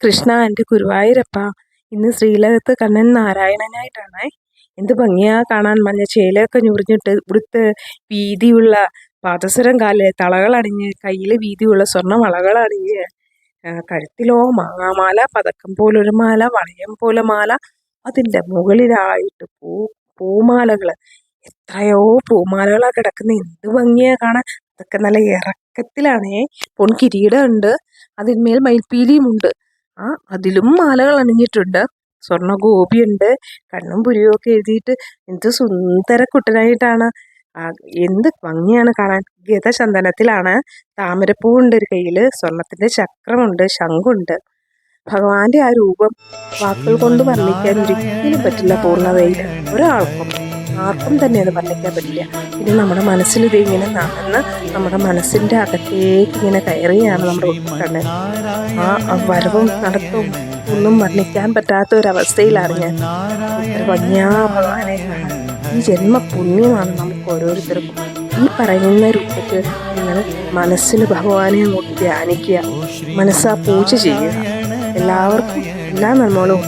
കൃഷ്ണ, എൻ്റെ ഗുരുവായൂരപ്പ. ഇന്ന് ശ്രീലകത്ത് കണ്ണൻ നാരായണനായിട്ടാണേ. എന്ത് ഭംഗിയാ കാണാൻ. മഞ്ഞ ചേലയൊക്കെ ഞുറിഞ്ഞിട്ട് ഇവിടുത്തെ വീതിയുള്ള പാദസരം കാലിൽ തളകളണിഞ്ഞ് കയ്യിൽ വീതിയുള്ള സ്വർണ്ണ വളകളണിഞ്ഞ് കഴുത്തിലോ മാങ്ങാമാല, പതക്കം പോലൊരു മാല, വളയം പോലെ മാല, അതിൻ്റെ മുകളിലായിട്ട് പൂമാലകൾ, എത്രയോ പൂമാലകളാ കിടക്കുന്നത്. എന്ത് ഭംഗിയാ കാണാൻ. അതൊക്കെ നല്ല ഇറക്കത്തിലാണേ. പൊൻകിരീടം ഉണ്ട്, അതിന്മേൽ മയിൽപ്പീലിയുമുണ്ട്. അതിലും മാലകൾ അണിഞ്ഞിട്ടുണ്ട്. സ്വർണ്ണ ഗോപിയുണ്ട്. കണ്ണും പുരിയും ഒക്കെ എഴുതിയിട്ട് എന്ത് സുന്ദര കുട്ടനായിട്ടാണ്. എന്ത് ഭംഗിയാണ് കാണാൻ. ഗതചന്ദനത്തിലാണ്. താമരപ്പൂവുണ്ട് ഒരു കയ്യിൽ, സ്വർണത്തിൻ്റെ ചക്രമുണ്ട്, ശംഖുണ്ട്. ഭഗവാന്റെ ആ രൂപം വാക്കുകൾ കൊണ്ട് വർണ്ണിക്കാൻ ഒരിക്കലും പറ്റില്ല പൂർണ്ണതയിൽ. ഒരാൾക്കും ആർക്കും തന്നെ അത് വർണ്ണിക്കാൻ പറ്റില്ല. പിന്നെ നമ്മുടെ മനസ്സിൽ ഇത് ഇങ്ങനെ നടന്ന് നമ്മുടെ മനസ്സിൻ്റെ അകത്തേക്ക് ഇങ്ങനെ കയറിയാണ് നമ്മുടെ ഉൾക്കണ്ണ്. ആ വരവും നടത്തവും ഒന്നും വർണ്ണിക്കാൻ പറ്റാത്ത ഒരവസ്ഥയിലാണ് ഞാൻ. ഇത്ര ഭംഗിയാ ഭഗവാനെ കാണാൻ. ഈ ജന്മ പുണ്യമാണ് നമുക്ക് ഓരോരുത്തർക്കും. ഈ പറയുന്ന രൂപത്തിൽ നിങ്ങൾ മനസ്സിൽ ഭഗവാനെ അങ്ങോട്ട് ധ്യാനിക്കുക, മനസ്സാ പൂജ ചെയ്യുക. എല്ലാവർക്കും എല്ലാ നന്മകളും